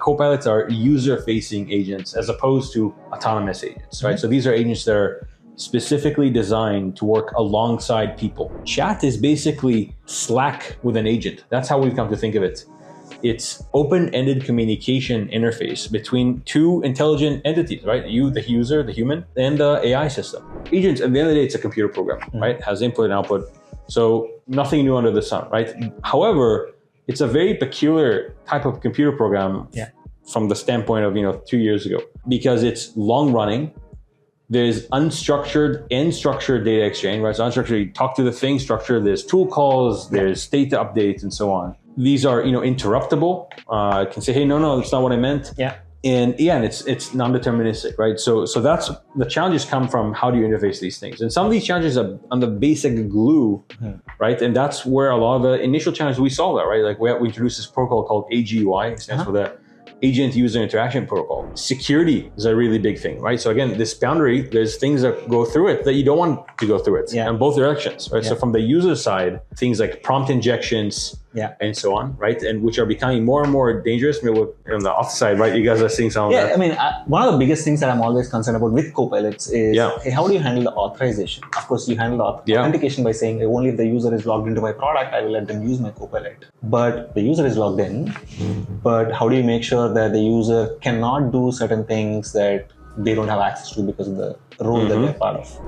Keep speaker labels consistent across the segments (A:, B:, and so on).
A: copilots are user-facing agents as opposed to autonomous agents, right? So these are agents that are specifically designed to work alongside people. Chat is basically Slack with an agent. That's how we've come to think of it. It's open-ended communication interface between two intelligent entities, right? You, the user, the human, and the AI system. Agents, at the end of the day, it's a computer program, right? It has input and output. So nothing new under the sun, right? However, it's a very peculiar type of computer program from the standpoint of 2 years ago, because it's long running. There's unstructured and structured data exchange, right? So unstructured, you talk to the thing. Structured, there's tool calls, there's data updates, and so on. These are, interruptible. I can say, hey, no, that's not what I meant. And it's non-deterministic, right? So that's the challenges come from how do you interface these things, and some of these challenges are on the basic glue, right? And that's where a lot of the initial challenges we solve that, right? Like we introduced this protocol called AGUI, it stands for the Agent User Interaction Protocol. Security is a really big thing, right? So again, this boundary, there's things that go through it that you don't want to go through it in both directions, right? So from the user side, things like prompt injections, and so on, right? And which are becoming more and more dangerous. Maybe on the off side, right? You guys are seeing some of that.
B: I mean, one of the biggest things that I'm always concerned about with copilots is, hey, how do you handle the authorization? Of course, you handle the authentication by saying, hey, only if the user is logged into my product, I will let them use my copilot. But the user is logged in, but how do you make sure that the user cannot do certain things that they don't have access to because of the role that they're part of?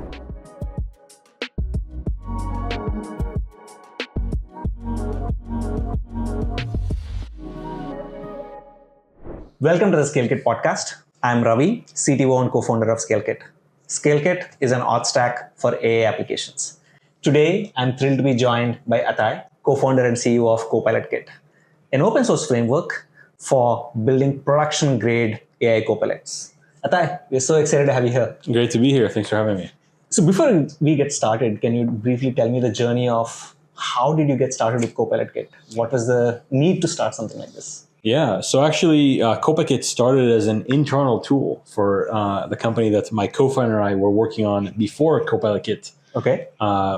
B: Welcome to the Scalekit Podcast. I'm Ravi, CTO and co-founder of Scalekit. Scalekit is an auth stack for AI applications. Today, I'm thrilled to be joined by Atai, co-founder and CEO of CopilotKit, an open source framework for building production-grade AI copilots. Atai, we're so excited to have you here.
A: Great to be here. Thanks for having me.
B: So before we get started, can you briefly tell me the journey of how did you get started with CopilotKit? What was the need to start something like this?
A: Yeah, so actually, CopilotKit started as an internal tool for the company that my co-founder and I were working on before CopilotKit,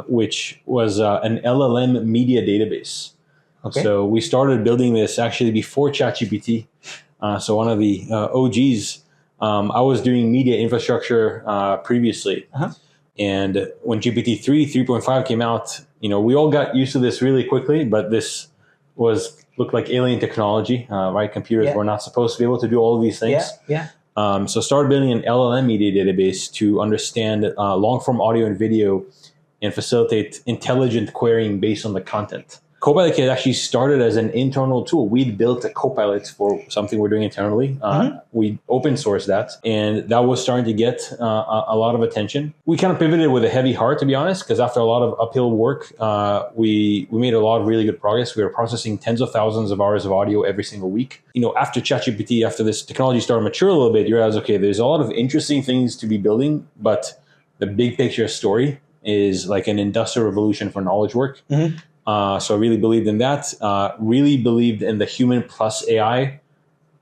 A: which was an LLM media database. So we started building this actually before ChatGPT. So one of the OGs, I was doing media infrastructure previously. And when GPT-3, 3.5 came out, we all got used to this really quickly, but this looked like alien technology, right? Computers were not supposed to be able to do all of these things. So started building an LLM media database to understand long-form audio and video and facilitate intelligent querying based on the content. CopilotKit actually started as an internal tool. We'd built a Copilot for something we're doing internally. We open sourced that, and that was starting to get a lot of attention. We kind of pivoted with a heavy heart, to be honest, because after a lot of uphill work, we made a lot of really good progress. We were processing tens of thousands of hours of audio every single week. After ChatGPT, after this technology started to mature a little bit, you realize, okay, there's a lot of interesting things to be building, but the big picture story is like an industrial revolution for knowledge work. So I really believed in that, really believed in the human plus AI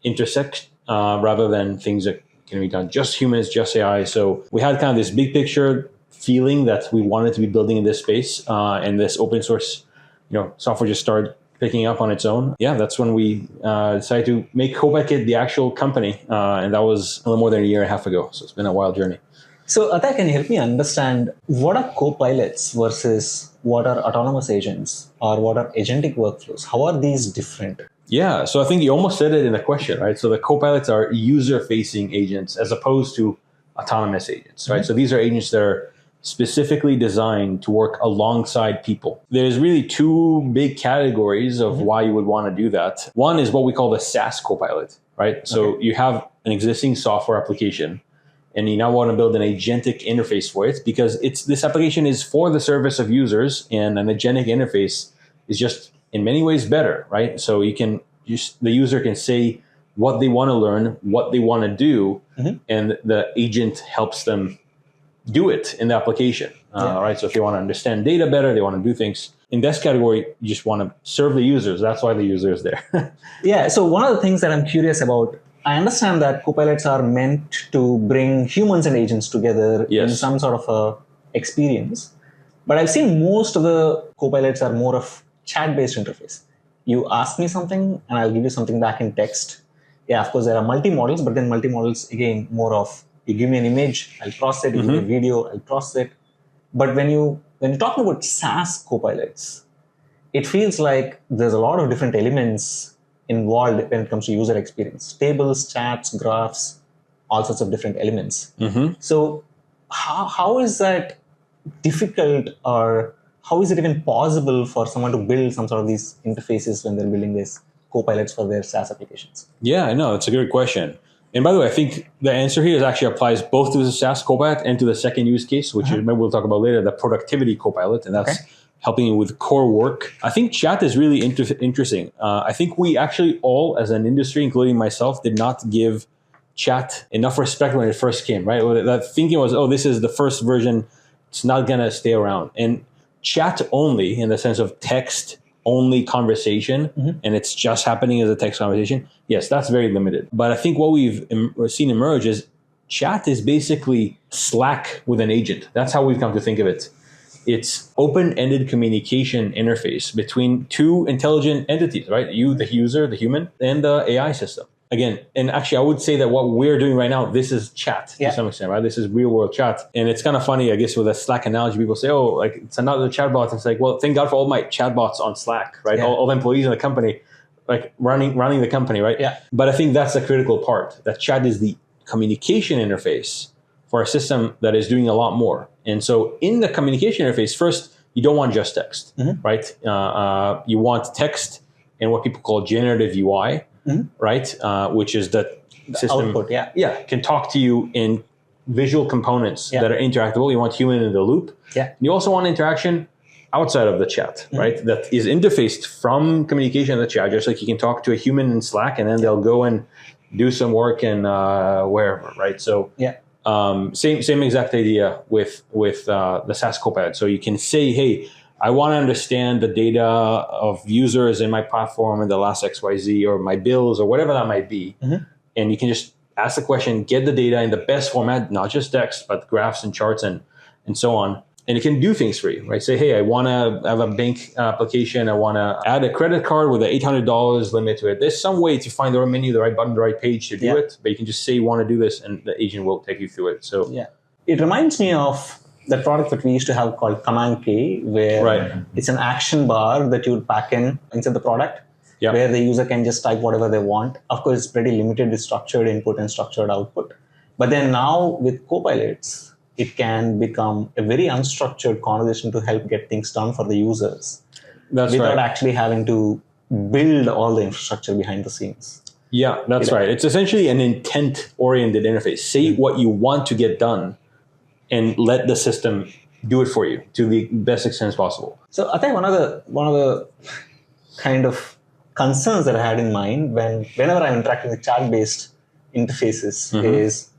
A: intersect rather than things that can be done just humans, just AI. So we had kind of this big picture feeling that we wanted to be building in this space, and this open source software just started picking up on its own. Yeah, that's when we decided to make CopilotKit the actual company, and that was a little more than a year and a half ago. So it's been a wild journey.
B: So Atai, can you help me understand what are copilots versus what are autonomous agents or what are agentic workflows? How are these different?
A: Yeah, so I think you almost said it in the question, right? So the copilots are user-facing agents as opposed to autonomous agents, right? So these are agents that are specifically designed to work alongside people. There's really two big categories of why you would want to do that. One is what we call the SaaS copilot, right? So you have an existing software application, and you now want to build an agentic interface for it because this application is for the service of users, and an agentic interface is just in many ways better, right? So the user can say what they want to learn, what they want to do, and the agent helps them do it in the application, right? So if they want to understand data better, they want to do things. In this category, you just want to serve the users. That's why the user is there.
B: So one of the things that I'm curious about, I understand that copilots are meant to bring humans and agents together in some sort of a experience. But I've seen most of the copilots are more of chat-based interface. You ask me something and I'll give you something back in text. Yeah, of course, there are multi-models, but then multi-models, again, more of you give me an image, I'll process it, you give me a video, I'll process it. But when you're talking about SaaS copilots, it feels like there's a lot of different elements involved when it comes to user experience. Tables, chats, graphs, all sorts of different elements. So how is that difficult, or how is it even possible for someone to build some sort of these interfaces when they're building these copilots for their SaaS applications?
A: Yeah, I know. It's a good question. And by the way, I think the answer here actually applies both to the SaaS copilot and to the second use case, which maybe we'll talk about later, the productivity copilot. And that's helping you with core work. I think chat is really interesting. I think we actually all, as an industry, including myself, did not give chat enough respect when it first came, right? That thinking was, oh, this is the first version. It's not going to stay around. And chat only, in the sense of text only conversation, and it's just happening as a text conversation, yes, that's very limited. But I think what we've seen emerge is chat is basically Slack with an agent. That's how we've come to think of it. It's open-ended communication interface between two intelligent entities, right? You, the user, the human, and the AI system. Again, and actually, I would say that what we're doing right now, this is chat to some extent, right? This is real world chat. And it's kind of funny, I guess, with a Slack analogy, people say, oh, like it's another chatbot. It's like, well, thank God for all my chatbots on Slack, right? All the employees in the company, like running the company, right?
B: Yeah.
A: But I think that's the critical part, that chat is the communication interface for a system that is doing a lot more. And so in the communication interface, first, you don't want just text, right? You want text and what people call generative UI, right? Which is that system
B: output,
A: can talk to you in visual components that are interactable. You want human in the loop.
B: Yeah.
A: You also want interaction outside of the chat, right? That is interfaced from communication in the chat, just like you can talk to a human in Slack and then they'll go and do some work and wherever, right? So same exact idea with the SaaS Copilot. So you can say, hey, I want to understand the data of users in my platform in the last XYZ, or my bills, or whatever that might be. And you can just ask the question, get the data in the best format, not just text, but graphs and charts and so on. And it can do things for you, right? Say, hey, I want to have a bank application. I want to add a credit card with an $800 limit to it. There's some way to find the right menu, the right button, the right page to do it. But you can just say you want to do this, and the agent will take you through it. So
B: it reminds me of the product that we used to have called Command K, where it's an action bar that you would pack inside the product, where the user can just type whatever they want. Of course, it's pretty limited with structured input and structured output. But then now with copilots, it can become a very unstructured conversation to help get things done for the users without actually having to build all the infrastructure behind the scenes.
A: Yeah, that's right. It's essentially an intent-oriented interface. Say what you want to get done and let the system do it for you to the best extent possible.
B: So I think one of the kind of concerns that I had in mind whenever I'm interacting with chat-based interfaces is,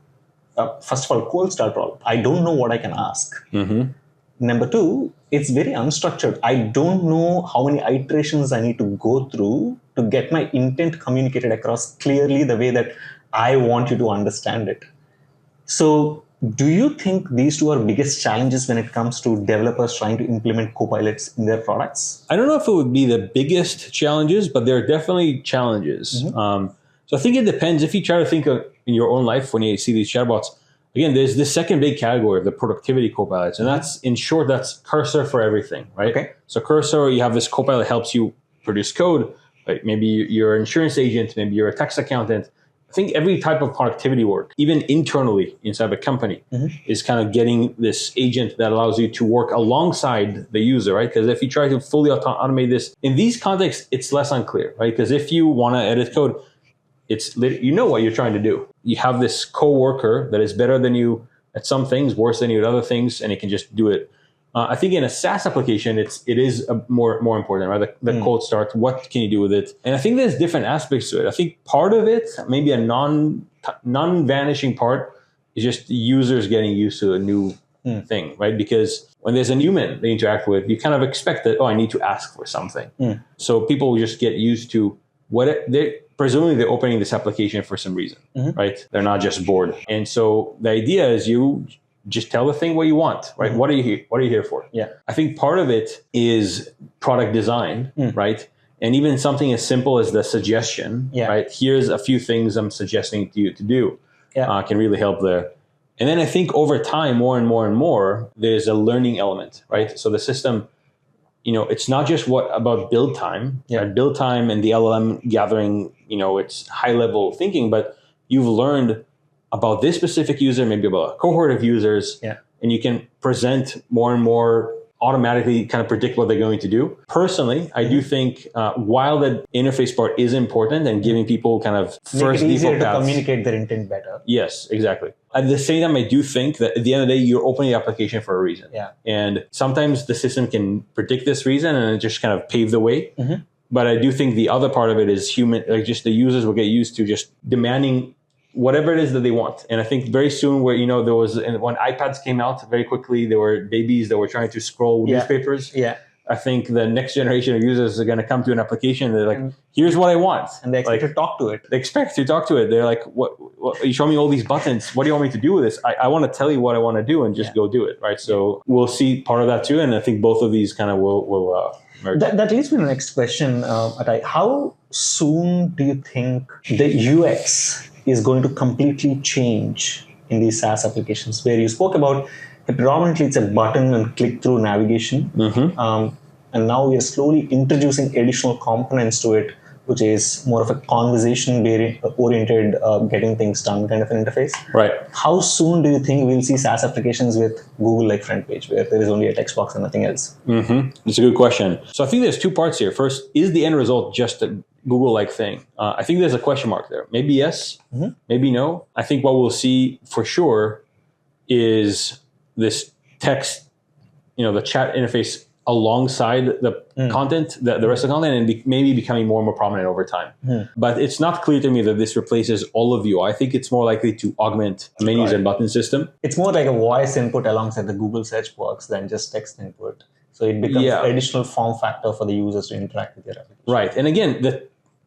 B: first of all, cold start problem. I don't know what I can ask. Number two, it's very unstructured. I don't know how many iterations I need to go through to get my intent communicated across clearly the way that I want you to understand it. So do you think these two are biggest challenges when it comes to developers trying to implement copilots in their products?
A: I don't know if it would be the biggest challenges, but there are definitely challenges. So I think it depends. If you try to think of in your own life when you see these chatbots, again, there's this second big category of the productivity copilots. And that's, in short, that's Cursor for everything, right?
B: Okay.
A: So Cursor, you have this copilot that helps you produce code. Like maybe you're an insurance agent, maybe you're a tax accountant. I think every type of productivity work, even internally inside the company, is kind of getting this agent that allows you to work alongside the user, right? Because if you try to fully automate this, in these contexts, it's less unclear, right? Because if you want to edit code, you know what you're trying to do. You have this coworker that is better than you at some things, worse than you at other things, and it can just do it. I think in a SaaS application, it is more important, right? The cold start, what can you do with it? And I think there's different aspects to it. I think part of it, maybe a non-vanishing part, is just users getting used to a new thing, right? Because when there's a human they interact with, you kind of expect that, I need to ask for something. So people will just get used to presumably they're opening this application for some reason, right? They're not just bored. And so the idea is you just tell the thing what you want, right? What are you here for?
B: Yeah.
A: I think part of it is product design, right? And even something as simple as the suggestion, right? Here's a few things I'm suggesting to you to do, can really help there. And then I think over time, more and more, there's a learning element, right? So the system, it's not just about build time, right? Build time and the LLM gathering, it's high level thinking, but you've learned about this specific user, maybe about a cohort of users, and you can present more and more automatically kind of predict what they're going to do. Personally, I do think while the interface part is important and giving people kind of first default paths,
B: to communicate their intent better.
A: Yes, exactly. At the same time, I do think that at the end of the day, you're opening the application for a reason. And sometimes the system can predict this reason and it just kind of pave the way. But I do think the other part of it is human, like just the users will get used to just demanding whatever it is that they want. And I think very soon where, there was, when iPads came out very quickly, there were babies that were trying to scroll newspapers. I think the next generation of users are going to come to an application. They're like, here's what I want.
B: And they expect to talk to it.
A: They expect to talk to it. They're like, what you show me all these buttons. What do you want me to do with this? I want to tell you what I want to do and just go do it. Right. So we'll see part of that too. And I think both of these kind of will merge.
B: That leads me to the next question, Atai. How soon do you think the UX is going to completely change in these SaaS applications, where you spoke about predominantly it's a button and click through navigation. And now we are slowly introducing additional components to it, which is more of a conversation oriented, getting things done kind of an interface.
A: Right.
B: How soon do you think we'll see SaaS applications with Google like front page, where there is only a text box and nothing else?
A: That's a good question. So I think there's two parts here. First, is the end result just a Google-like thing? I think there's a question mark there. Maybe yes, maybe no. I think what we'll see for sure is this text, the chat interface alongside the content, the rest of the content, and maybe becoming more and more prominent over time. But it's not clear to me that this replaces all of UI. I think it's more likely to augment a menus and button system.
B: It's more like a voice input alongside the Google search box than just text input. So it becomes an additional form factor for the users to interact with their application.
A: Right. And again,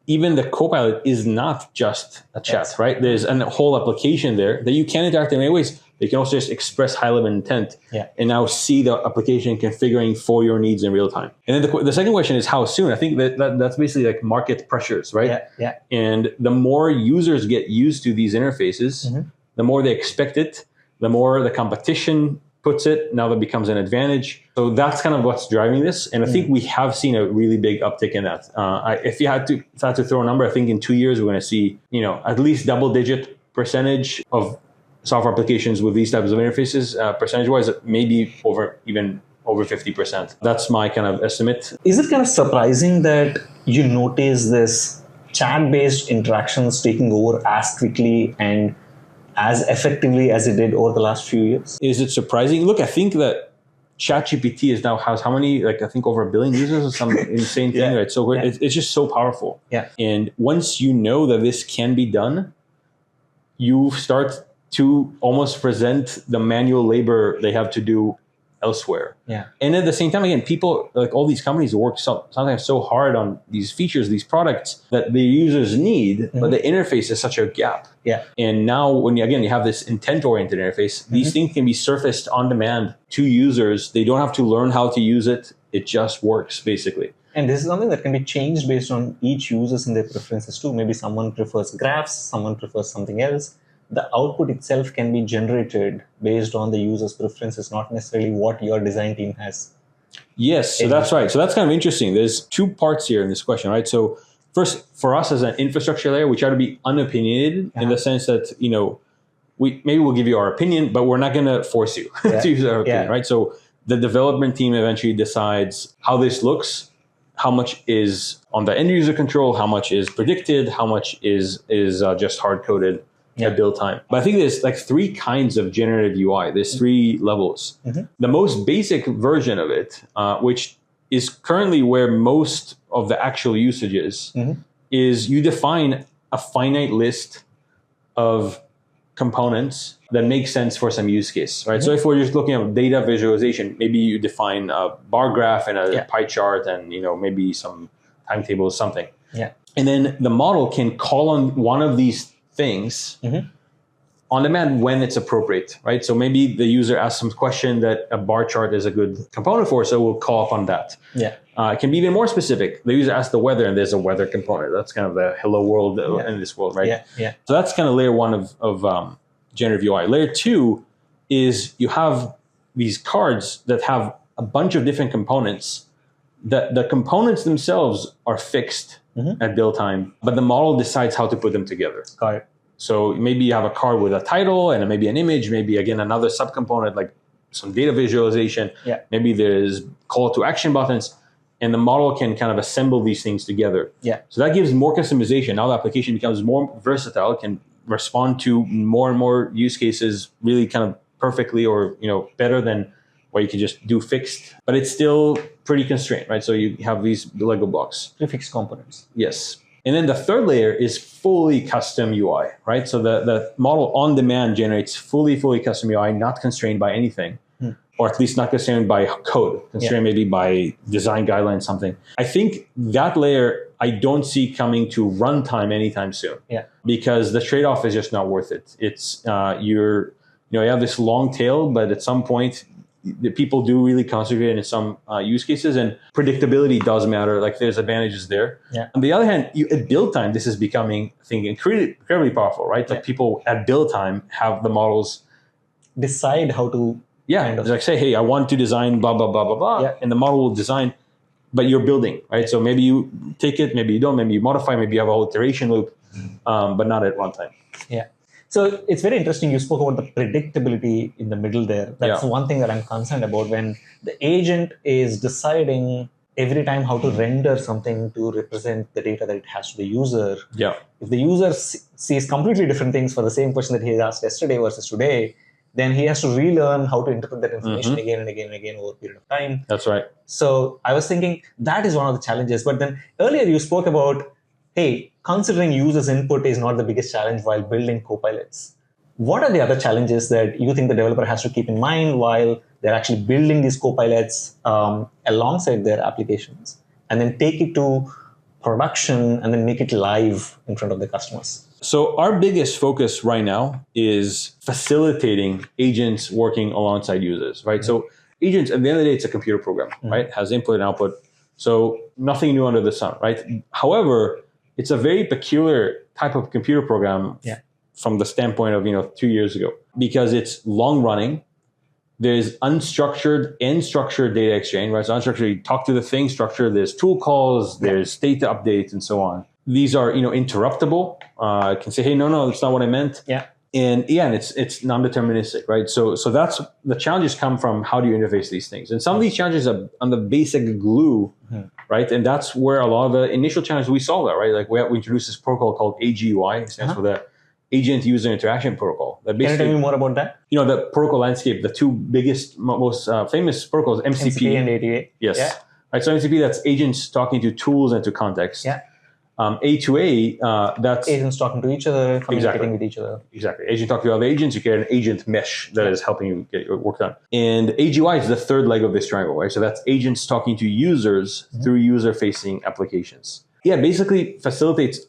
A: even the Copilot is not just a chat, right? There's a whole application there that you can interact in many ways. You can also just express high-level intent and now see the application configuring for your needs in real time. And then the second question is how soon? I think that's basically like market pressures, right? And the more users get used to these interfaces, the more they expect it, the more the competition puts it. Now that becomes an advantage. So that's kind of what's driving this. And I think we have seen a really big uptick in that. If I had to throw a number, I think in 2 years, we're going to see, at least double-digit percentage of software applications with these types of interfaces, percentage-wise, maybe even over 50%. That's my kind of estimate.
B: Is it kind of surprising that you notice this chat-based interactions taking over as quickly and as effectively as it did over the last few years?
A: Is it surprising? Look, I think that ChatGPT has how many, I think over 1 billion users or some insane thing, right? So it's just so powerful. And once you know that this can be done, you start to almost present the manual labor they have to do elsewhere. And at the same time, again, people, like all these companies work sometimes so hard on these features, these products that the users need, but the interface is such a gap. And now when you have this intent-oriented interface, these things can be surfaced on demand to users. They don't have to learn how to use it. It just works, basically.
B: And this is something that can be changed based on each users and their preferences too. Maybe someone prefers graphs, someone prefers something else. The output itself can be generated based on the user's preferences, not necessarily what your design team has.
A: Yes, so that's right. So that's kind of interesting. There's two parts here in this question, right? So first, for us as an infrastructure layer, we try to be unopinionated in the sense that, we'll give you our opinion, but we're not going to force you to use our opinion, right? So the development team eventually decides how this looks, how much is on the end user control, how much is predicted, how much is just hard-coded at build time. But I think there's 3 kinds of generative UI. There's 3 levels. The most basic version of it, which is currently where most of the actual usage is you define a finite list of components that make sense for some use case, right? So if we're just looking at data visualization, maybe you define a bar graph and a pie chart and, maybe some timetable or something. And then the model can call on one of these things on demand when it's appropriate, right? So maybe the user asks some question that a bar chart is a good component for, so we'll call up on that.
B: Yeah.
A: It can be even more specific. The user asks the weather, and there's a weather component. That's kind of the hello world in this world, right?
B: Yeah.
A: So that's kind of layer one of generative UI. Layer two is you have these cards that have a bunch of different components. The components themselves are fixed at build time, but the model decides how to put them together.
B: Got it.
A: So maybe you have a card with a title and maybe an image, maybe again another subcomponent like some data visualization.
B: Yeah.
A: Maybe there's call to action buttons, and the model can kind of assemble these things together.
B: Yeah.
A: So that gives more customization. Now the application becomes more versatile, can respond to more and more use cases really kind of perfectly, or better than where you can just do fixed, but it's still pretty constrained, right? So you have these Lego blocks.
B: Prefixed components.
A: Yes. And then the third layer is fully custom UI, right? So the model on demand generates fully custom UI, not constrained by anything, or at least not constrained by code, constrained maybe by design guidelines, something. I think that layer I don't see coming to runtime anytime soon.
B: Yeah.
A: Because the trade-off is just not worth it. It's you have this long tail, but at some point the people do really concentrate in some use cases, and predictability does matter. Like there's advantages there.
B: Yeah.
A: On the other hand, at build time, this is becoming, I think, incredibly powerful, right? Like people at build time have the models
B: decide how to.
A: It's like say, hey, I want to design blah blah blah blah blah, and the model will design, but you're building, right? So maybe you take it, maybe you don't, maybe you modify, maybe you have a whole iteration loop, but not at runtime.
B: Yeah. So it's very interesting. You spoke about the predictability in the middle there. That's one thing that I'm concerned about when the agent is deciding every time how to render something to represent the data that it has to the user.
A: Yeah.
B: If the user sees completely different things for the same question that he asked yesterday versus today, then he has to relearn how to interpret that information again and again and again over a period of time.
A: That's right.
B: So I was thinking that is one of the challenges. But then earlier you spoke about, hey, considering users' input is not the biggest challenge while building copilots. What are the other challenges that you think the developer has to keep in mind while they're actually building these copilots alongside their applications, and then take it to production and then make it live in front of the customers?
A: So our biggest focus right now is facilitating agents working alongside users, right? So agents, at the end of the day, it's a computer program, right? It has input and output. So nothing new under the sun, right? However, it's a very peculiar type of computer program from the standpoint of 2 years ago, because it's long running. There's unstructured and structured data exchange, right? So unstructured, you talk to the thing. Structured, there's tool calls, there's data updates, and so on. These are interruptible. I can say, hey, no, that's not what I meant.
B: Yeah.
A: And it's non-deterministic, right? So that's the challenges come from how do you interface these things, and some of these challenges are on the basic glue, right? And that's where a lot of the initial challenges we solve that, right? Like we introduced this protocol called AGUI, it stands for the Agent User Interaction Protocol. That
B: Can you tell me more about that?
A: The protocol landscape, the two biggest, most famous protocols, MCP
B: and ATA.
A: Yes.
B: Yeah.
A: Right. So MCP, that's agents talking to tools and to context.
B: Yeah.
A: A2A, that's
B: agents talking to each other, communicating with each other.
A: Exactly. Agent talking to other agents, you get an agent mesh that is helping you get your work done. And AGUI is the third leg of this triangle, right? So that's agents talking to users through user-facing applications. Yeah, basically facilitates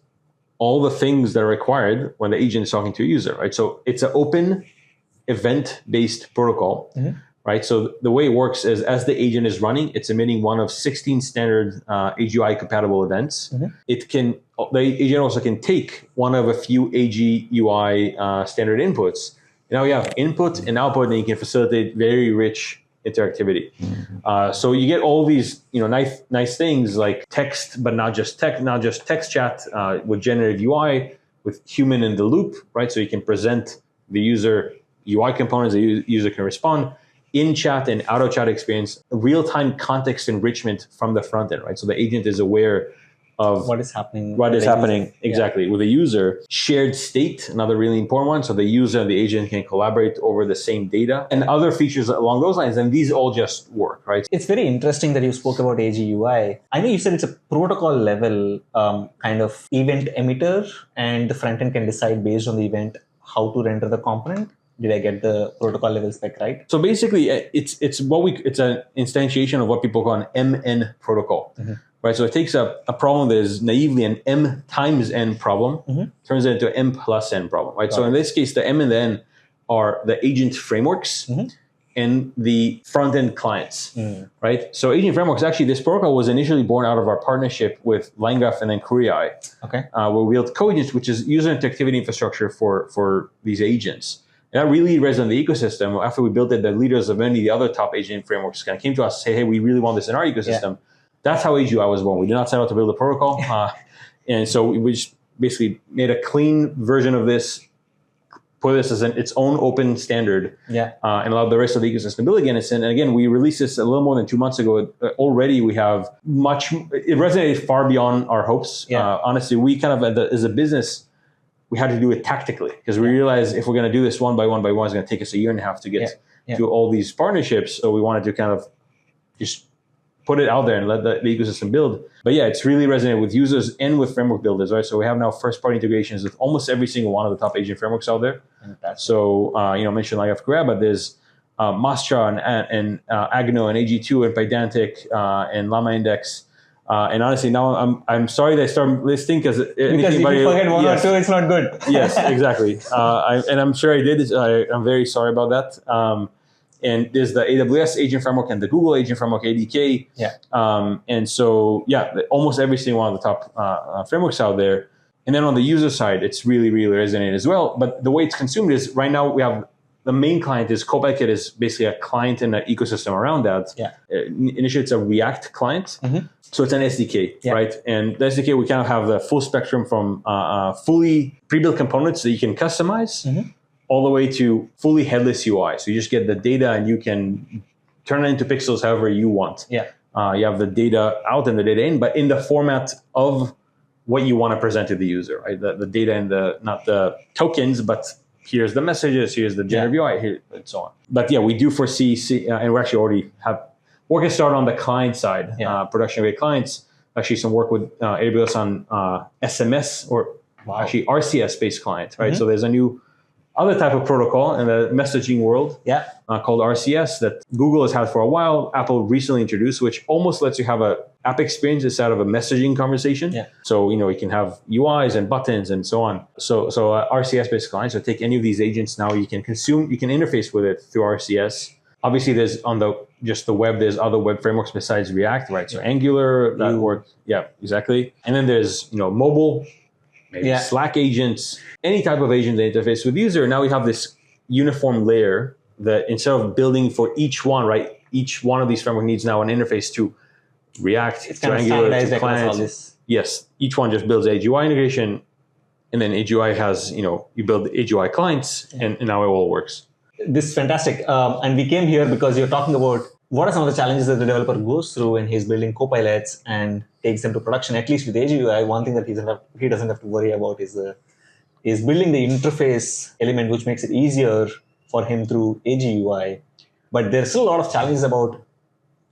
A: all the things that are required when the agent is talking to a user, right? So it's an open event-based protocol, right? So the way it works is as the agent is running, it's emitting one of 16 standard AGUI compatible events. The agent also can take one of a few AGUI standard inputs. Now you have input and output, and you can facilitate very rich interactivity. So you get all these, nice things like text, but not just text chat with generative UI, with human in the loop, right? So you can present the user UI components, the user can respond. In chat and out of chat experience, real-time context enrichment from the front end, right? So the agent is aware of
B: what is happening.
A: Exactly with the user. Shared state, another really important one. So the user and the agent can collaborate over the same data and other features along those lines. And these all just work, right?
B: It's very interesting that you spoke about AGUI. I know you said it's a protocol level kind of event emitter, and the front end can decide based on the event how to render the component. Did I get the protocol level spec right?
A: So basically, it's an instantiation of what people call an MN protocol. right? So it takes a problem that is naively an M times N problem, turns it into an M plus N problem, right? So in this case, the M and the N are the agent frameworks and the front-end clients, right? So agent frameworks, actually, this protocol was initially born out of our partnership with LineGraph and then CrewAI, where we built co-agents, which is user interactivity infrastructure for these agents. And that really resonated in the ecosystem. After we built it, the leaders of many of the other top agent frameworks kind of came to us and say, hey, we really want this in our ecosystem. That's how AGUI was born. We did not set out to build a protocol. And so we just basically made a clean version of this, put this as its own open standard, and allowed the rest of the ecosystem to build against it. And again, we released this a little more than 2 months ago. Already we have it resonated far beyond our hopes. Honestly, we kind of, as a business, we had to do it tactically because we realized if we're going to do this one by one, it's going to take us a year and a half to get to all these partnerships. So we wanted to kind of just put it out there and let the ecosystem build. But yeah, it's really resonated with users and with framework builders, right? So we have now first-party integrations with almost every single one of the top agent frameworks out there. So, I mentioned LineGraph Grab, but there's Mastra and Agno and AG2 and Pydantic and Llama Index. And honestly, now I'm sorry that I started listing because if you
B: forget one or two, it's not good.
A: Yes, exactly. And I'm sure I did. I'm very sorry about that. And there's the AWS agent framework and the Google agent framework, ADK. And so, almost every single one of the top frameworks out there. And then on the user side, it's really, really resonated as well. But the way it's consumed is right now we have the main client is CopilotKit is basically a client and an ecosystem around that. Initially, it's a React client. So it's an SDK, right? And the SDK, we kind of have the full spectrum from fully pre-built components that you can customize all the way to fully headless UI. So you just get the data and you can turn it into pixels however you want. You have the data out and the data in, but in the format of what you want to present to the user, right? The data and not the tokens, but here's the messages, here's the generative UI, here, and so on. But we do foresee, and we actually already have work has started on the client side, production-grade clients. Actually, some work with AWS on SMS or actually RCS-based client, right? So there's a new other type of protocol in the messaging world called RCS that Google has had for a while. Apple recently introduced, which almost lets you have an app experience instead of a messaging conversation. So, you can have UIs and buttons and so on. So RCS-based clients, so take any of these agents now, you can interface with it through RCS. Obviously, there's on the web, there's other web frameworks besides React, right? So Angular, that works. Yeah, exactly. And then there's, mobile, maybe Slack agents, any type of agent that interface with user. Now we have this uniform layer that instead of building for each one, right? Each one of these framework needs now an interface to React, to Angular, to client. Yes, each one just builds AGUI integration, and then AGUI has, you build AGUI clients, and now it all works.
B: This is fantastic. And we came here because you're talking about what are some of the challenges that the developer goes through when he's building copilots and takes them to production. At least with AGUI, one thing that he doesn't have to worry about is building the interface element, which makes it easier for him through AGUI. But there's still a lot of challenges about,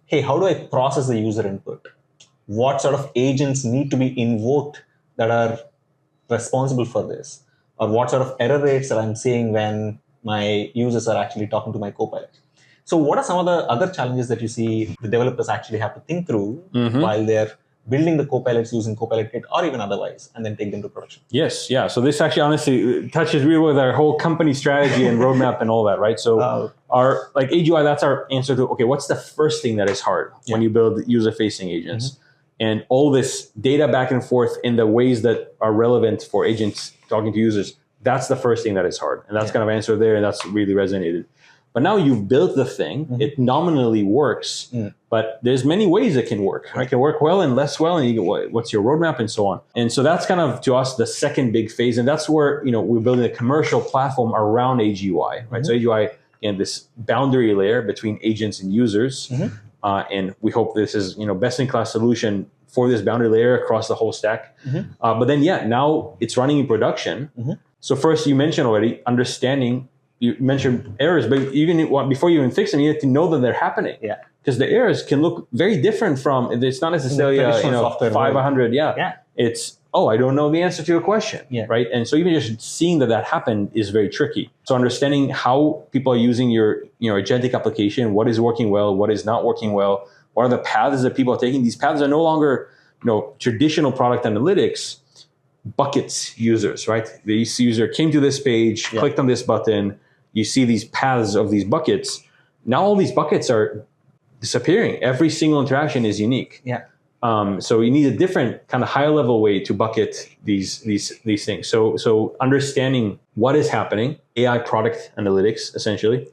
B: hey, how do I process the user input? What sort of agents need to be invoked that are responsible for this? Or what sort of error rates that I'm seeing when my users are actually talking to my copilot? So what are some of the other challenges that you see the developers actually have to think through while they're building the copilots using CopilotKit or even otherwise, and then take them to production?
A: Yes, yeah. So this actually honestly touches really with our whole company strategy and roadmap and all that, right? So our AGUI, that's our answer to, okay, what's the first thing that is hard when you build user-facing agents? And all this data back and forth in the ways that are relevant for agents talking to users, that's the first thing that is hard. And that's kind of answer there, and that's really resonated. But now you've built the thing, it nominally works, but there's many ways it can work. It can work well and less well, and you get what's your roadmap and so on. And so that's kind of, to us, the second big phase. And that's where, we're building a commercial platform around AGUI, right? So AGUI, again, this boundary layer between agents and users. And we hope this is, best-in-class solution for this boundary layer across the whole stack. But then, now it's running in production. So first, you mentioned already, understanding, you mentioned errors, but before you even fix them, you have to know that they're happening. Because the errors can look very different from, it's not necessarily 500. It's, I don't know the answer to your question, right? And so even just seeing that happened is very tricky. So understanding how people are using your agentic application, what is working well, what is not working well, what are the paths that people are taking. These paths are no longer traditional product analytics buckets users, right? This user came to this page, clicked on this button, you see these paths of these buckets. Now all these buckets are disappearing. Every single interaction is unique.
B: Yeah.
A: So you need a different kind of higher level way to bucket these things. So understanding what is happening, AI product analytics, essentially.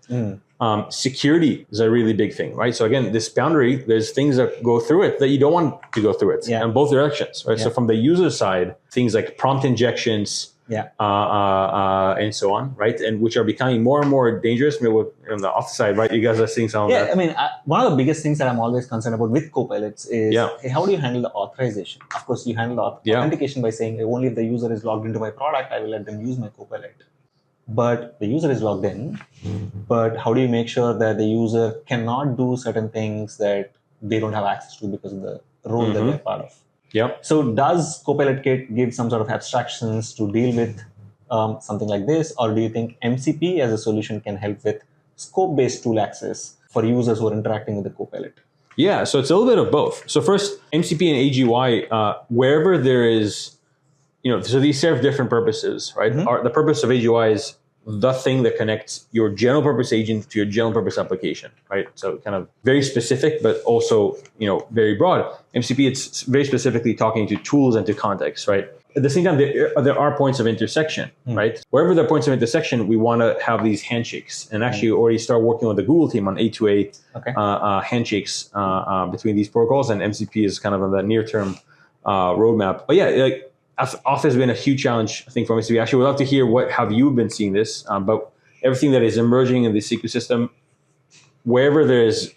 A: Security is a really big thing, right? So again, this boundary, there's things that go through it that you don't want to go through it in both directions, right? So from the user side, things like prompt injections, and so on, right? And which are becoming more and more dangerous. Maybe on the off side, right? You guys are seeing some of that.
B: I mean, one of the biggest things that I'm always concerned about with copilots is, hey, how do you handle the authorization? Of course, you handle the authentication by saying, only if the user is logged into my product, I will let them use my copilot. But the user is logged in. But how do you make sure that the user cannot do certain things that they don't have access to because of the role that they're part of?
A: Yep.
B: So does CopilotKit give some sort of abstractions to deal with something like this? Or do you think MCP as a solution can help with scope-based tool access for users who are interacting with the Copilot?
A: Yeah, so it's a little bit of both. So first, MCP and AGUI, wherever there is, so these serve different purposes, right? The purpose of AGUI is the thing that connects your general purpose agent to your general purpose application, right? So kind of very specific, but also, very broad. MCP, it's very specifically talking to tools and to context, right? At the same time, there are points of intersection, right? Wherever there are points of intersection, we want to have these handshakes, and actually already start working with the Google team on A2A handshakes between these protocols, and MCP is kind of on the near-term roadmap. But yeah, auth has been a huge challenge, I think, for MCP. Actually, we'd love to hear have you been seeing this, but everything that is emerging in this ecosystem, wherever there is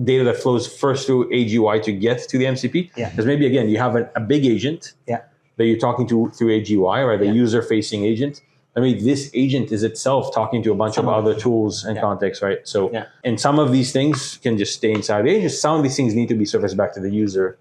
A: data that flows first through AGUI to get to the MCP, because maybe, again, you have a big agent that you're talking to through AGUI, right? The user-facing agent. I mean, this agent is itself talking to a bunch of other tools and contexts, right? So, and some of these things can just stay inside the agent. Some of these things need to be surfaced back to the user.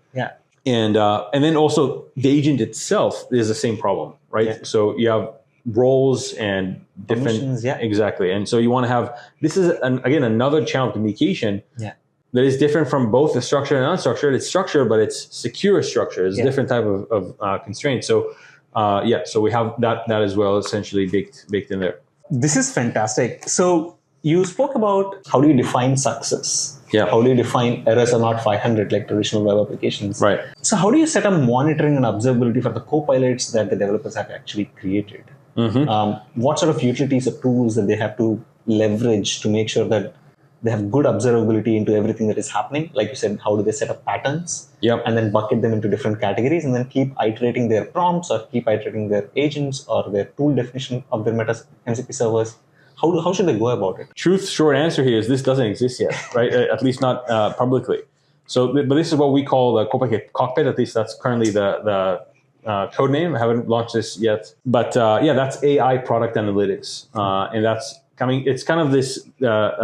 A: And then also the agent itself is the same problem, right? So you have roles and different, exactly. And so you want to have, this is again another channel of communication that is different from both the structured and unstructured. It's structured, but it's secure structure. It's a different type of constraint. So so we have that as well, essentially baked in there.
B: This is fantastic. So you spoke about how do you define success? How do you define errors are not 500 like traditional web applications?
A: Right.
B: So how do you set up monitoring and observability for the copilots that the developers have actually created? What sort of utilities or tools that they have to leverage to make sure that they have good observability into everything that is happening? Like you said, how do they set up patterns and then bucket them into different categories and then keep iterating their prompts or keep iterating their agents or their tool definition of their MCP servers? How should they go about it?
A: Truth short answer here is this doesn't exist yet, right? At least not publicly. So, but this is what we call the CopilotKit cockpit. At least that's currently the code name. I haven't launched this yet, but that's AI product analytics, and that's coming. It's kind of this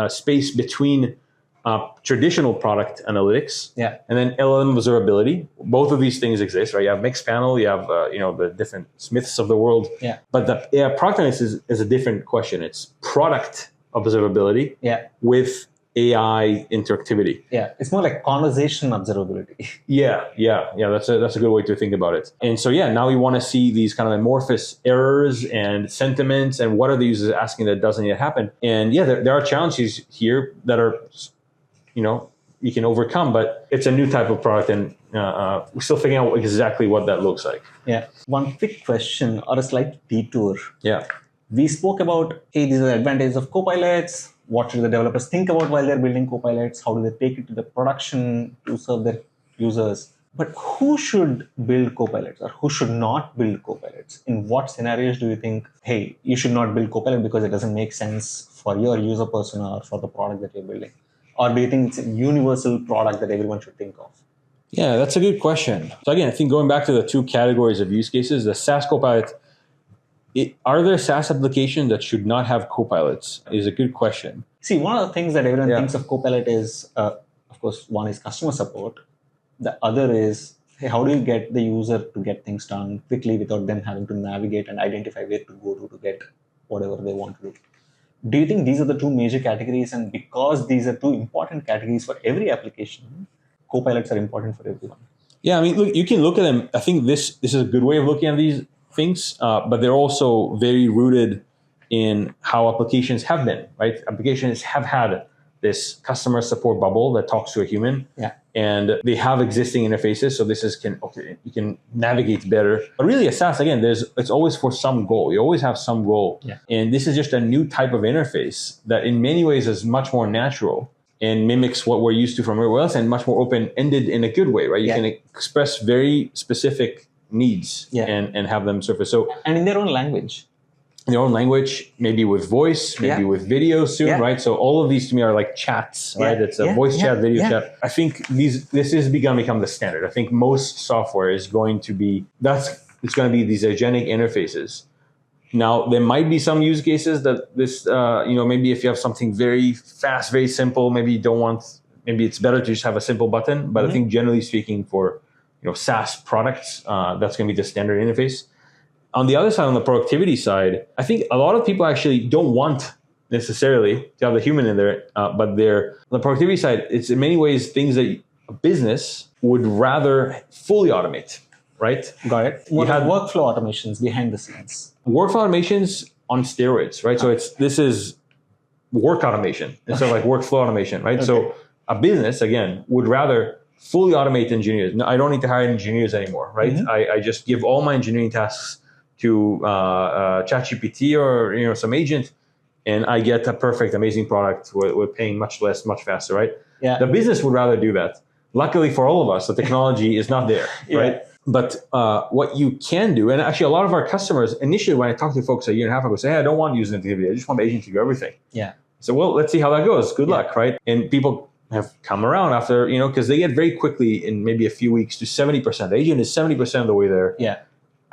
A: space between traditional product analytics and then LLM observability. Both of these things exist, right? You have Mixpanel, you have the different Smiths of the world. But the AI product analytics is a different question. It's product observability with AI interactivity.
B: It's more like conversation observability.
A: That's a good way to think about it. And so now we want to see these kind of amorphous errors and sentiments and what are the users asking that doesn't yet happen. And there are challenges here that are you can overcome, but it's a new type of product, and we're still figuring out exactly what that looks like.
B: One quick question or a slight detour. We spoke about, hey, these are the advantages of copilots. What should the developers think about while they're building copilots? How do they take it to the production to serve their users? But who should build copilots or who should not build copilots? In what scenarios do you think, hey, you should not build copilot because it doesn't make sense for your user persona or for the product that you're building? Or do you think it's a universal product that everyone should think of?
A: Yeah, that's a good question. So again, I think going back to the two categories of use cases, the SaaS Copilot, are there SaaS applications that should not have copilots is a good question.
B: See, one of the things that everyone thinks of Copilot is, of course, one is customer support. The other is, hey, how do you get the user to get things done quickly without them having to navigate and identify where to go to get whatever they want to do? Do you think these are the two major categories? And because these are two important categories for every application, copilots are important for everyone?
A: Yeah, I mean, look, you can look at them. I think this is a good way of looking at these things, but they're also very rooted in how applications have been, right? Applications have had this customer support bubble that talks to a human, and they have existing interfaces. So you can navigate better. But really, a SaaS again, it's always for some goal. You always have some goal, and this is just a new type of interface that, in many ways, is much more natural and mimics what we're used to from everywhere else, and much more open-ended in a good way, right? You can express very specific needs and have them surface. So,
B: and in their own language.
A: In their own language, maybe with voice, maybe with video soon, right? So all of these to me are like chats, right? It's a voice chat, video chat. I think this is going to become the standard. I think most software is going to be, it's going to be these agentic interfaces. Now, there might be some use cases that this, maybe if you have something very fast, very simple, maybe it's better to just have a simple button. But I think generally speaking for, SaaS products, that's going to be the standard interface. On the other side, on the productivity side, I think a lot of people actually don't want necessarily to have the human in there, but on the productivity side, it's in many ways things that a business would rather fully automate, right?
B: Got it. What are workflow automations behind the scenes?
A: Workflow automations on steroids, right? So this is work automation instead of like workflow automation, right? Okay. So a business, again, would rather fully automate engineers. No, I don't need to hire engineers anymore, right? I just give all my engineering tasks to ChatGPT or some agent, and I get a perfect, amazing product with paying much less, much faster, right? Yeah. The business would rather do that. Luckily for all of us, the technology is not there, right? But what you can do, and actually a lot of our customers, initially when I talked to folks a year and a half ago, say, hey, I don't want user activity. I just want the agent to do everything. Yeah. So, well, let's see how that goes. Good luck, right? And people have come around after, because they get very quickly in maybe a few weeks to 70%. The agent is 70% of the way there. Yeah.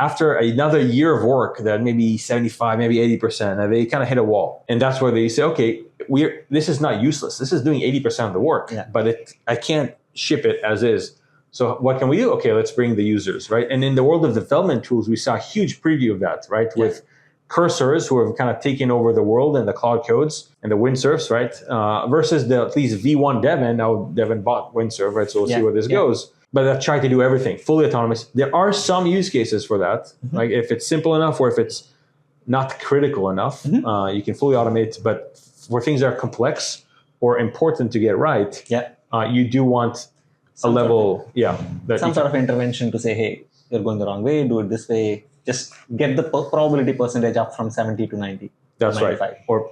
A: After another year of work, that maybe 75, maybe 80%, and they kind of hit a wall. And that's where they say, okay, this is not useless. This is doing 80% of the work, but I can't ship it as is. So what can we do? Okay, let's bring the users, right? And in the world of development tools, we saw a huge preview of that, right? With cursors who have kind of taken over the world and the cloud codes and the Windsurfs, right? Versus at least V1 Devin. Now Devin bought Windsurf, right? So we'll see where this goes. But that try to do everything fully autonomous. There are some use cases for that. Like if it's simple enough or if it's not critical enough, you can fully automate. But for things that are complex or important to get right, you do want a level,
B: some sort of intervention to say, hey, you're going the wrong way, do it this way. Just get the probability percentage up from 70 to 90.
A: That's 95. Right. Or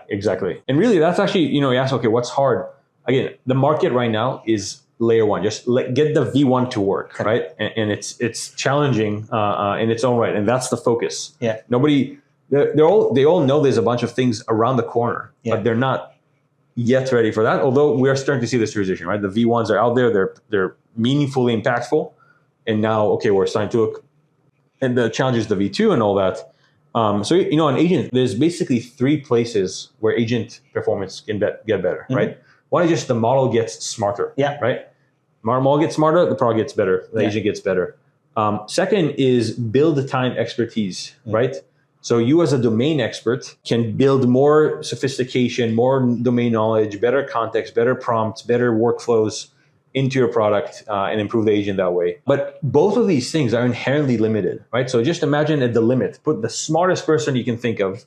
A: exactly. And really, that's actually, you ask, okay, what's hard? Again, the market right now is layer one. Just get the V1 to work, right? And it's challenging in its own right, and that's the focus. Yeah. They all know there's a bunch of things around the corner, but they're not yet ready for that. Although we are starting to see this transition, right? The V1s are out there; they're meaningfully impactful, and now we're starting to look. And the challenge is the V2 and all that. So an agent, there's basically three places where agent performance can get better, right? One is just the model gets smarter, right? Model gets smarter, the product gets better, the agent gets better. Second is build time expertise, right? So you as a domain expert can build more sophistication, more domain knowledge, better context, better prompts, better workflows into your product and improve the agent that way. But both of these things are inherently limited, right? So just imagine at the limit, put the smartest person you can think of,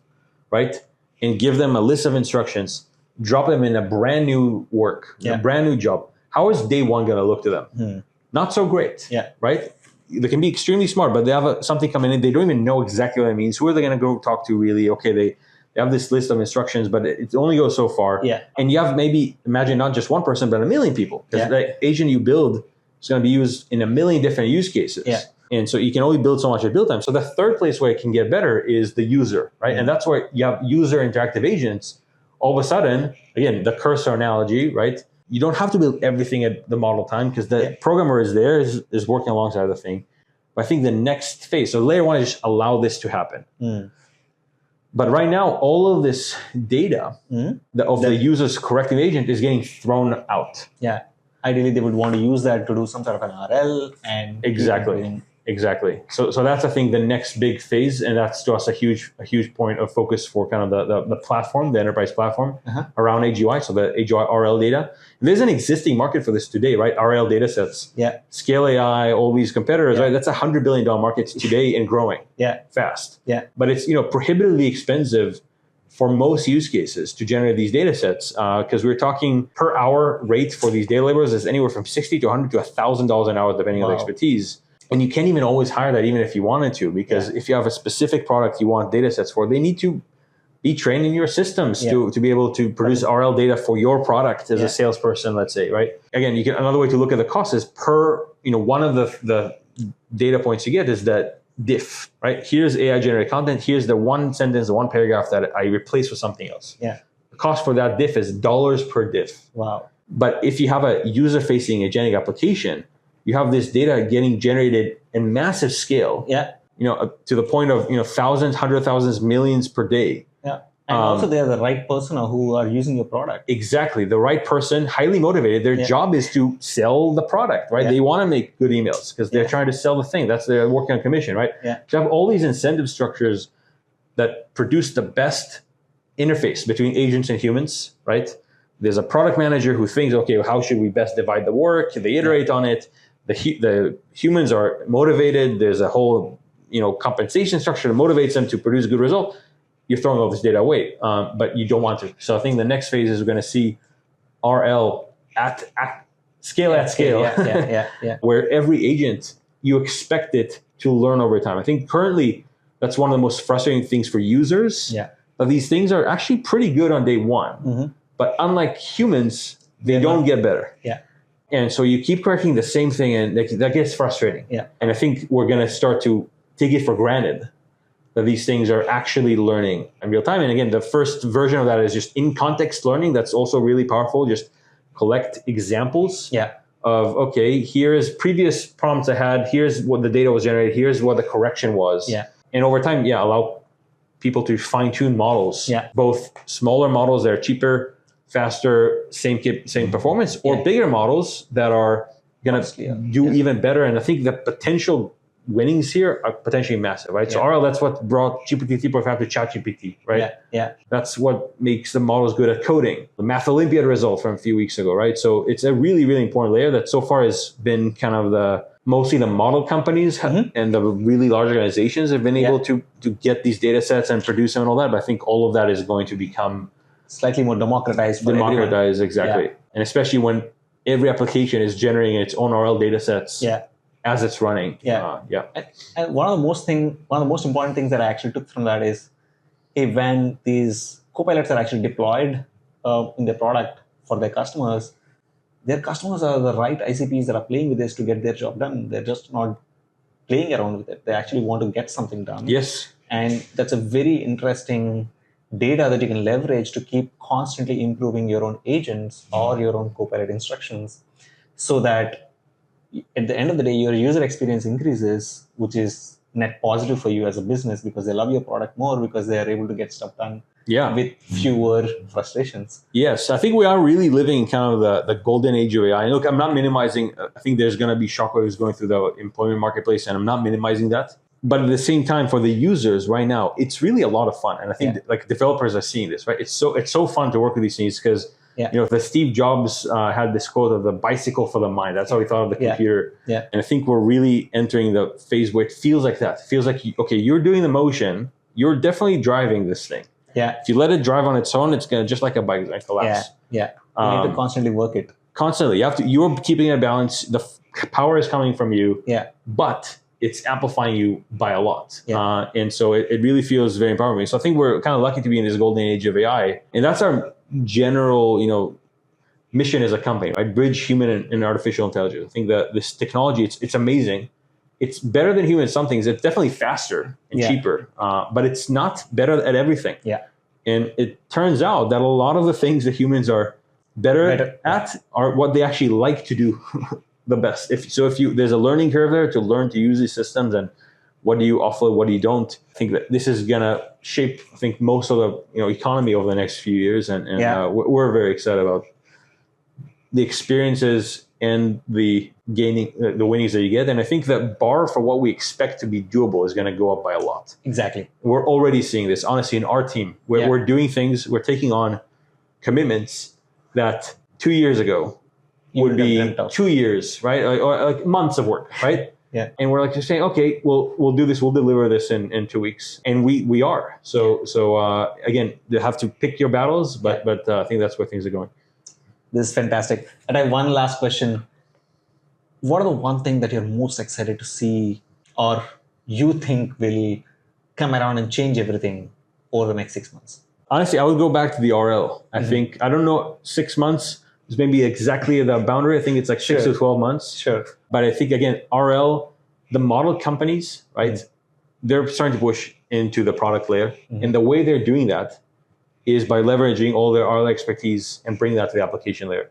A: right? And give them a list of instructions, drop them in a brand new work, a brand new job. How is day one going to look to them? Not so great, right? They can be extremely smart, but they have something coming in. They don't even know exactly what it means. Who are they going to go talk to really? Okay, they have this list of instructions, but it only goes so far. Yeah. And you have imagine not just one person, but a million people. Because the agent you build is going to be used in a million different use cases. Yeah. And so you can only build so much at build time. So the third place where it can get better is the user, right? And that's where you have user interactive agents. All of a sudden, again, the cursor analogy, right? You don't have to build everything at the model time because the programmer is there, is working alongside the thing. But I think the next phase, so layer one is just allow this to happen. But right now, all of this data of the user's corrective agent is getting thrown out.
B: Yeah. Ideally, they would want to use that to do some sort of an RL and...
A: Exactly. Exactly. So that's, I think, the next big phase, and that's to us a huge point of focus for kind of the platform, the enterprise platform around AGUI. So the AGUI RL data. And there's an existing market for this today, right? RL data sets.
B: Yeah.
A: Scale AI, all these competitors, right? That's $100 billion market today and growing.
B: Yeah.
A: Fast.
B: Yeah.
A: But it's prohibitively expensive for most use cases to generate these data sets, because we're talking per hour rate for these data laborers is anywhere from $60 to $100 to $1,000 an hour, depending on the expertise. And you can't even always hire that, even if you wanted to, because if you have a specific product you want data sets for, they need to be trained in your systems to be able to produce RL data for your product as a salesperson, let's say, right? Again, another way to look at the cost is per, one of the data points you get is that diff, right? Here's AI generated content. Here's the one sentence, the one paragraph that I replace with something else.
B: Yeah.
A: The cost for that diff is dollars per diff.
B: Wow.
A: But if you have a user-facing agentic application, you have this data getting generated in massive scale.
B: Yeah.
A: To the point of thousands, hundred thousands, millions per day.
B: Yeah. And also they're the right person who are using your product.
A: Exactly. The right person, highly motivated. Their job is to sell the product, right? They want to make good emails because they're trying to sell the thing. They're working on commission, right?
B: Yeah.
A: So you have all these incentive structures that produce the best interface between agents and humans, right? There's a product manager who thinks, okay, how should we best divide the work? They iterate on it. The humans are motivated. There's a whole, compensation structure that motivates them to produce a good result. You're throwing all this data away, but you don't want to. So I think the next phase is we're going to see RL at scale, where every agent, you expect it to learn over time. I think currently that's one of the most frustrating things for users.
B: Yeah.
A: But these things are actually pretty good on day one. Mm-hmm. But unlike humans, they don't get better.
B: Yeah.
A: And so you keep correcting the same thing, and that gets frustrating.
B: Yeah.
A: And I think we're going to start to take it for granted that these things are actually learning in real time. And again, the first version of that is just in-context learning. That's also really powerful. Just collect examples of, okay, here's previous prompts I had. Here's what the data was generated. Here's what the correction was.
B: Yeah.
A: And over time, allow people to fine-tune models, both smaller models that are cheaper, faster, same performance, or bigger models that are going to do even better. And I think the potential winnings here are potentially massive, right? So RL, that's what brought GPT 3.5 to ChatGPT, right?
B: Yeah.
A: That's what makes the models good at coding. The Math Olympiad result from a few weeks ago, right? So it's a really, really important layer that so far has been kind of mostly the model companies and the really large organizations have been able to get these data sets and produce them and all that. But I think all of that is going to become
B: slightly more democratized.
A: Exactly. And especially when every application is generating its own RL data sets as it's running.
B: And one of the most important things that I actually took from that is when these copilots are actually deployed in their product for their customers are the right ICPs that are playing with this to get their job done. They're just not playing around with it. They actually want to get something done.
A: Yes.
B: And that's a very interesting data that you can leverage to keep constantly improving your own agents or your own copilot instructions, so that at the end of the day, your user experience increases, which is net positive for you as a business because they love your product more because they are able to get stuff done with fewer frustrations.
A: Yes, I think we are really living in kind of the golden age of AI. Look, I'm not minimizing. I think there's going to be shockwaves going through the employment marketplace, and I'm not minimizing that. But at the same time, for the users right now, it's really a lot of fun. And I think like developers are seeing this, right? It's so fun to work with these things because the Steve Jobs had this quote of the bicycle for the mind. That's how he thought of the computer.
B: Yeah.
A: And I think we're really entering the phase where it feels like that. It feels like, okay, you're doing the motion. You're definitely driving this thing.
B: Yeah.
A: If you let it drive on its own, it's going to, just like a bike, like collapse.
B: Yeah. You need to constantly work it.
A: Constantly. You're keeping a balance. The power is coming from you.
B: Yeah.
A: But it's amplifying you by a lot. And so it really feels very empowering. So I think we're kind of lucky to be in this golden age of AI. And that's our general, mission as a company, right? Bridge human and artificial intelligence. I think that this technology, it's amazing. It's better than human in some things. It's definitely faster and cheaper, but it's not better at everything.
B: Yeah.
A: And it turns out that a lot of the things that humans are better at are what they actually like to do the best. If there's a learning curve there to learn to use these systems and what do you offload, what do you don't. I think that this is gonna shape, I think, most of the economy over the next few years, and we're very excited about the experiences and the gaining, the winnings that you get. And I think that bar for what we expect to be doable is going to go up by a lot.
B: Exactly.
A: We're already seeing this, honestly, in our team. We're doing things, we're taking on commitments that 2 years ago would be 2 years, right? Or like months of work, right?
B: Yeah.
A: And we're like just saying, okay, we'll do this, we'll deliver this in 2 weeks. And we are. So again, you have to pick your battles, but I think that's where things are going.
B: This is fantastic. And I have one last question. What are the one thing that you're most excited to see or you think will come around and change everything over the next 6 months?
A: Honestly, I would go back to the RL. I think, I don't know, 6 months is maybe exactly the boundary. I think it's like 6 to 12 months.
B: Sure.
A: But I think, again, RL, the model companies, right, they're starting to push into the product layer. And the way they're doing that is by leveraging all their RL expertise and bringing that to the application layer.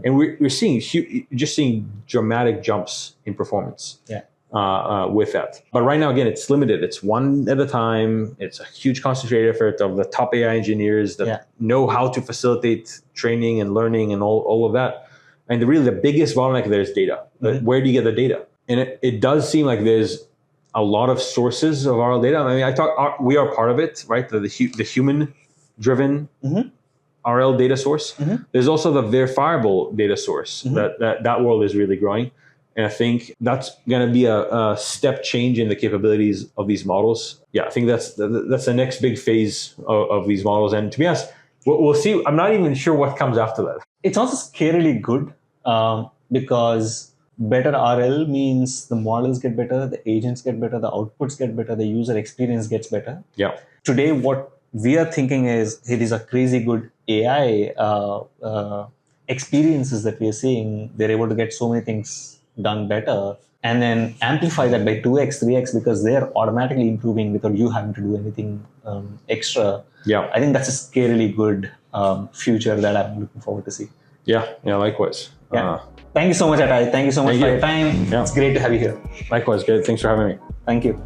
A: And we're seeing dramatic jumps in performance with that. But right now, again, it's limited. It's one at a time. It's a huge concentrated effort of the top AI engineers that know how to facilitate training and learning and all of that. And really the biggest bottleneck there is data. Where do you get the data? And it does seem like there's a lot of sources of RL data. I mean, we are part of it, right? The human-driven RL data source. There's also the verifiable data source. That world is really growing. And I think that's going to be a step change in the capabilities of these models. Yeah, I think that's the next big phase of these models. And to be honest, we'll see. I'm not even sure what comes after that.
B: It's also scarily good because better RL means the models get better, the agents get better, the outputs get better, the user experience gets better.
A: Yeah.
B: Today, what we are thinking is, hey, these are crazy good AI experiences that we are seeing. They're able to get so many things done better and then amplify that by 2x, 3x because they're automatically improving without you having to do anything extra. Yeah. I think that's a scarily good future that I'm looking forward to see.
A: Yeah, likewise.
B: Yeah. Thank you so much, Atai. Thank you so much for your time.
A: Yeah.
B: It's great to have you here.
A: Likewise, good. Thanks for having me.
B: Thank you.